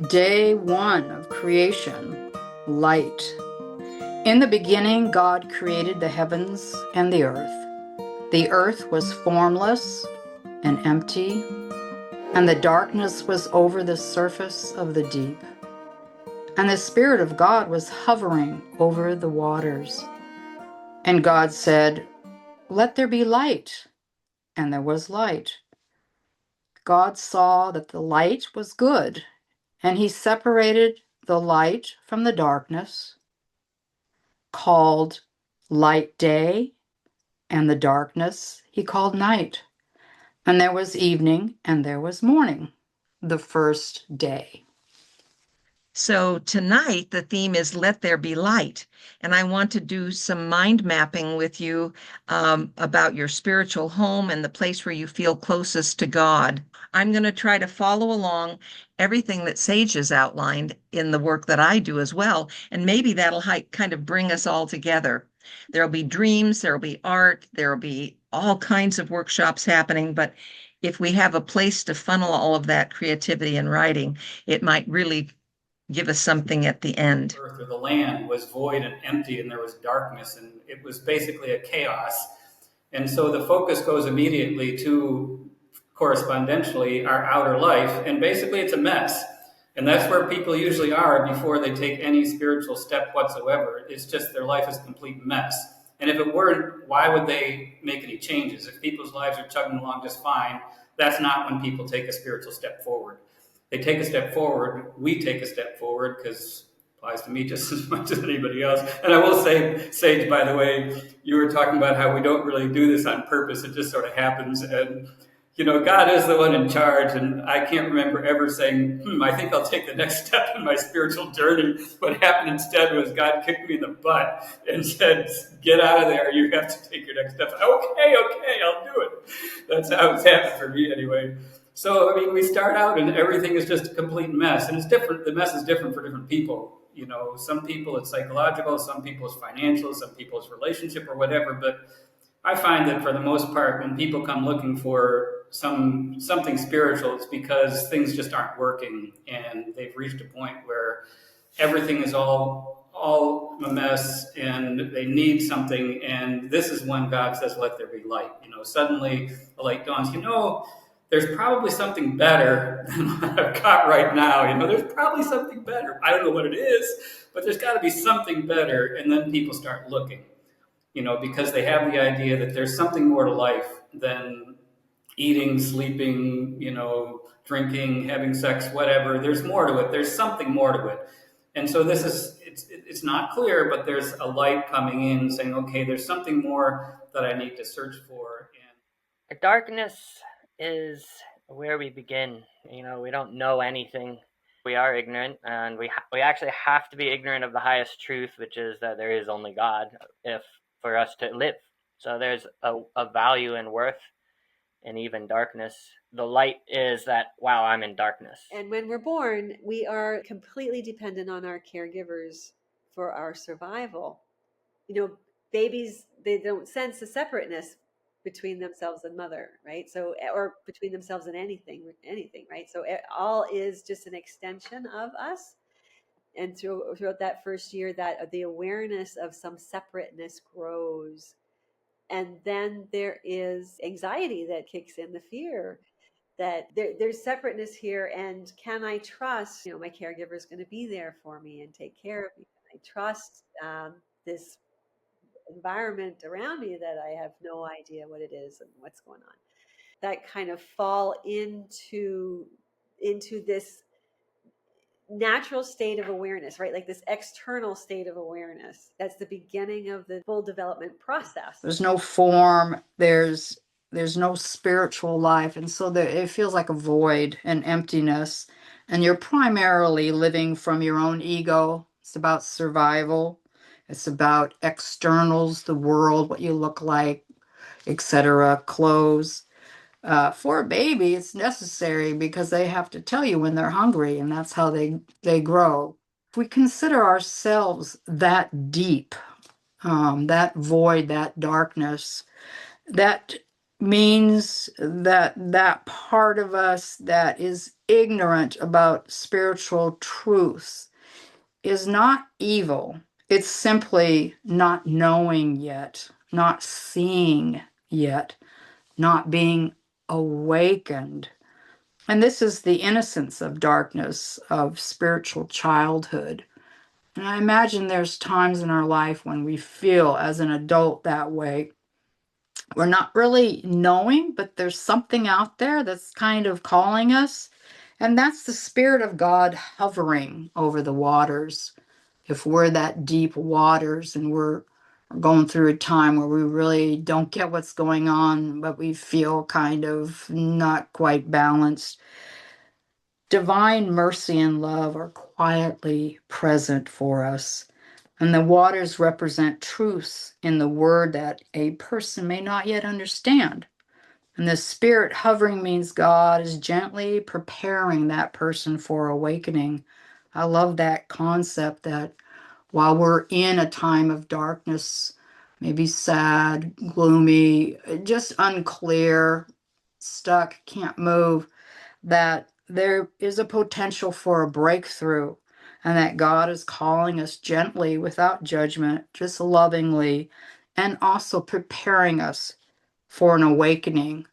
Day 1 of creation, light. In the beginning, God created the heavens and the earth. The earth was formless and empty, and the darkness was over the surface of the deep. And the Spirit of God was hovering over the waters. And God said, "Let there be light." And there was light. God saw that the light was good, and he separated the light from the darkness, called light day, and the darkness he called night. And there was evening and there was morning, the first day. So tonight, the theme is Let There Be Light. And I want to do some mind mapping with you about your spiritual home and the place where you feel closest to God. I'm going to try to follow along everything that Sage has outlined in the work that I do as well. And maybe that'll kind of bring us all together. There'll be dreams, there'll be art, there'll be all kinds of workshops happening. But if we have a place to funnel all of that creativity and writing, it might really give us something at the end. Earth or the land was void and empty, and there was darkness, and it was basically a chaos. And so the focus goes immediately to correspondentially our outer life, and basically it's a mess. And that's where people usually are before they take any spiritual step whatsoever. It's just their life is a complete mess. And if it weren't, why would they make any changes? If people's lives are chugging along just fine, that's not when people take a spiritual step forward. They take a step forward, we take a step forward, because it applies to me just as much as anybody else. And I will say, Sage, by the way, you were talking about how we don't really do this on purpose. It just sort of happens. And, you know, God is the one in charge. And I can't remember ever saying, I think I'll take the next step in my spiritual journey. What happened instead was God kicked me in the butt and said, get out of there. You have to take your next step. Okay, I'll do it. That's how it's happened for me anyway. So, I mean, we start out and everything is just a complete mess. And it's different. The mess is different for different people. You know, some people it's psychological, some people it's financial, some people it's relationship or whatever. But I find that for the most part, when people come looking for something spiritual, it's because things just aren't working. And they've reached a point where everything is all a mess and they need something. And this is when God says, let there be light. You know, suddenly the light dawns, there's probably something better than what I've got right now. There's probably something better. I don't know what it is, but there's got to be something better. And then people start looking, because they have the idea that there's something more to life than eating, sleeping, drinking, having sex, whatever. There's more to it. There's something more to it. And so it's not clear, but there's a light coming in saying, okay, there's something more that I need to search for. And darkness is where we begin. We don't know anything. We are ignorant, and we actually have to be ignorant of the highest truth, which is that there is only God, for us to live. So there's a value and worth in even darkness. The light is that, wow, I'm in darkness. And when we're born, we are completely dependent on our caregivers for our survival. Babies, they don't sense a separateness between themselves and mother, right? So, or between themselves and anything, right? So it all is just an extension of us. And throughout that first year, that the awareness of some separateness grows. And then there is anxiety that kicks in, the fear that there's separateness here. And can I trust, my caregiver is going to be there for me and take care of me? Can I trust this environment around me that I have no idea what it is and what's going on? That kind of fall into this natural state of awareness, right? Like this external state of awareness. That's the beginning of the full development process. There's no form, there's no spiritual life, and so it feels like a void and emptiness, and you're primarily living from your own ego. It's about survival. It's about externals, the world, what you look like, etc., clothes. For a baby, it's necessary because they have to tell you when they're hungry, and that's how they grow. If we consider ourselves that deep, that void, that darkness, that means that that part of us that is ignorant about spiritual truths is not evil. It's simply not knowing yet, not seeing yet, not being awakened. And this is the innocence of darkness, of spiritual childhood. And I imagine there's times in our life when we feel as an adult that way. We're not really knowing, but there's something out there that's kind of calling us. And that's the Spirit of God hovering over the waters. If we're that deep waters and we're going through a time where we really don't get what's going on, but we feel kind of not quite balanced, divine mercy and love are quietly present for us. And the waters represent truths in the word that a person may not yet understand. And the Spirit hovering means God is gently preparing that person for awakening. I love that concept that while we're in a time of darkness, maybe sad, gloomy, just unclear, stuck, can't move, that there is a potential for a breakthrough, and that God is calling us gently without judgment, just lovingly, and also preparing us for an awakening.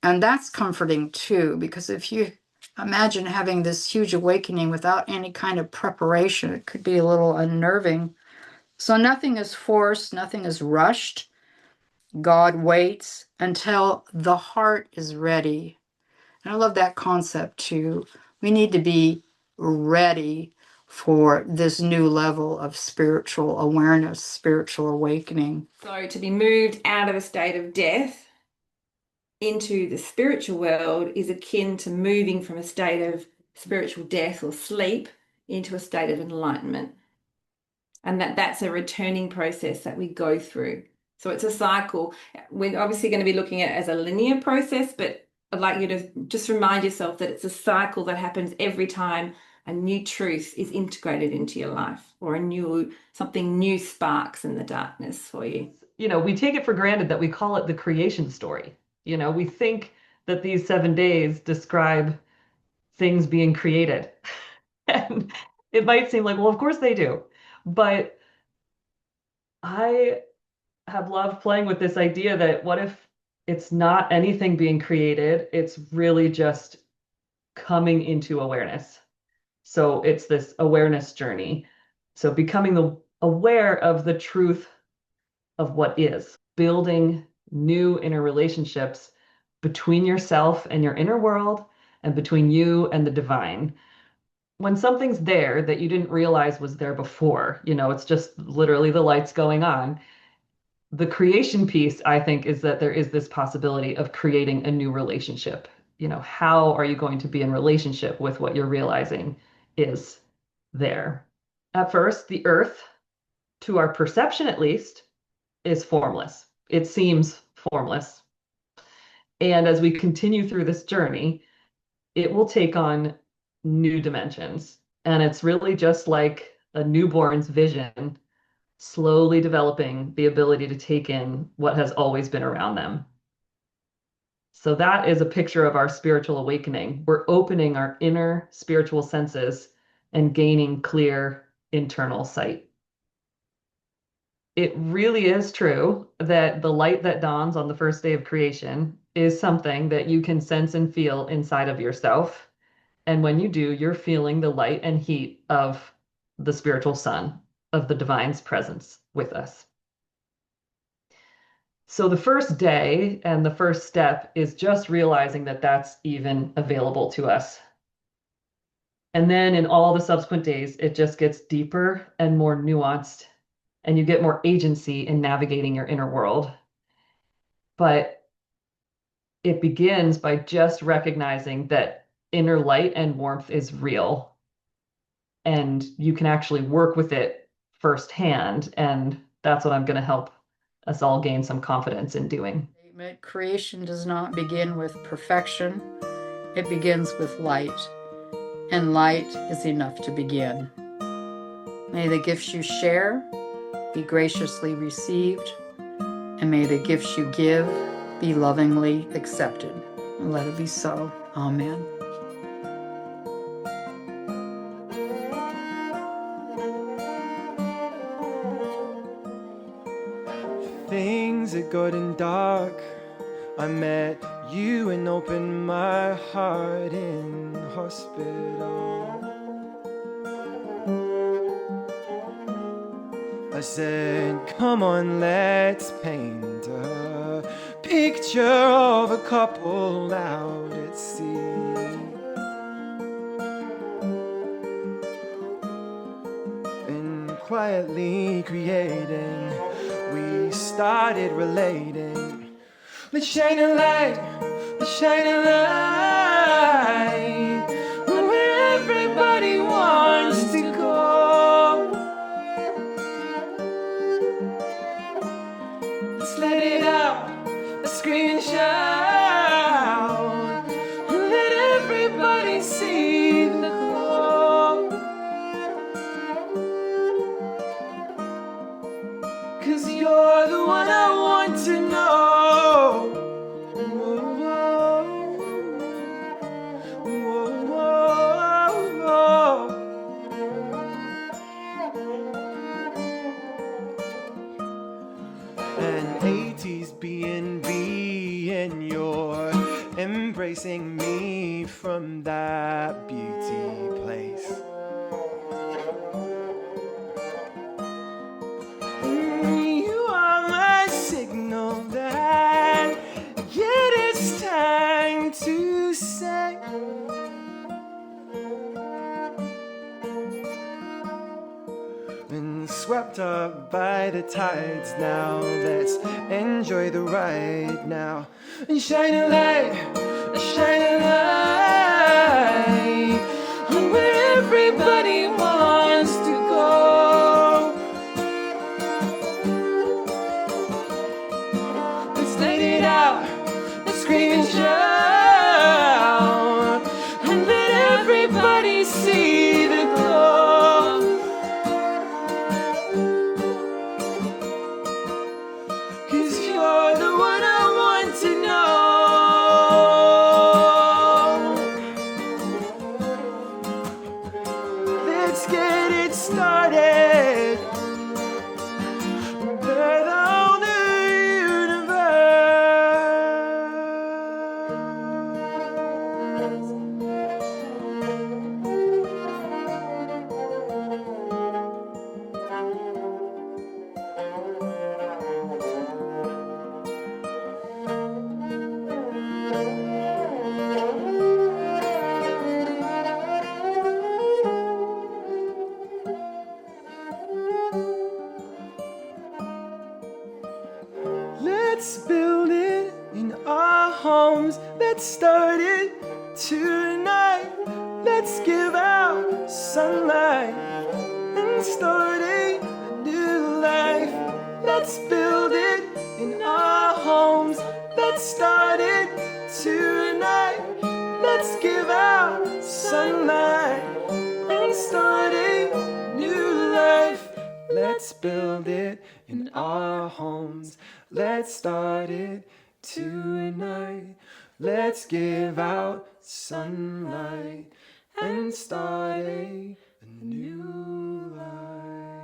And that's comforting too, because if you imagine having this huge awakening without any kind of preparation, it could be a little unnerving. So nothing is forced, nothing is rushed. God waits until the heart is ready. And I love that concept too. We need to be ready for this new level of spiritual awareness, spiritual awakening. So to be moved out of a state of death into the spiritual world is akin to moving from a state of spiritual death or sleep into a state of enlightenment. And that's a returning process that we go through. So it's a cycle. We're obviously going to be looking at it as a linear process, but I'd like you to just remind yourself that it's a cycle that happens every time a new truth is integrated into your life, or something new sparks in the darkness for you. We take it for granted that we call it the creation story. We think that these 7 days describe things being created. And it might seem like, well, of course they do. But I have loved playing with this idea that what if it's not anything being created, it's really just coming into awareness. So it's this awareness journey. So becoming aware of the truth of what is, building new inner relationships between yourself and your inner world, and between you and the divine. When something's there that you didn't realize was there before, it's just literally the lights going on. The creation piece, I think, is that there is this possibility of creating a new relationship. How are you going to be in relationship with what you're realizing is there? At first, the earth, to our perception at least, is formless. It seems formless. And as we continue through this journey, it will take on new dimensions. And it's really just like a newborn's vision, slowly developing the ability to take in what has always been around them. So that is a picture of our spiritual awakening. We're opening our inner spiritual senses and gaining clear internal sight. It really is true that the light that dawns on the first day of creation is something that you can sense and feel inside of yourself. And when you do, you're feeling the light and heat of the spiritual sun, of the divine's presence with us. So the first day and the first step is just realizing that that's even available to us. And then in all the subsequent days, it just gets deeper and more nuanced, and you get more agency in navigating your inner world. But it begins by just recognizing that inner light and warmth is real, and you can actually work with it firsthand. And that's what I'm going to help us all gain some confidence in doing. Creation does not begin with perfection. It begins with light, and light is enough to begin. May the gifts you share be graciously received, and may the gifts you give be lovingly accepted. And let it be so. Amen. Things had gotten dark. I met you and opened my heart in hospital. I said, come on, let's paint a picture of a couple out at sea. And quietly creating, we started relating. Let's shine a light, let's shine a light where everybody wants to go. Let's let it out, let's scream and shout, and let everybody see the glow. 'Cause you're the one I want to know. An 80s B&B, and you're embracing me from that beauty place. You are my signal that it is time to say been swept up by the tides now. Let's enjoy the ride now. And shine a light, shine a light where everybody wants to go. Let's let it out, let's scream and shout, and let everybody see the glow. 'Cause you're the one I want to know. Let's get it started. Birth on the Let's build it in our homes. Let's start it tonight. Let's give out sunlight and start a new life. Let's build it in our homes. Let's start it tonight. Let's give out sunlight and start a new life. Let's build it in our homes. Let's start it tonight. Let's give out sunlight and start a new life.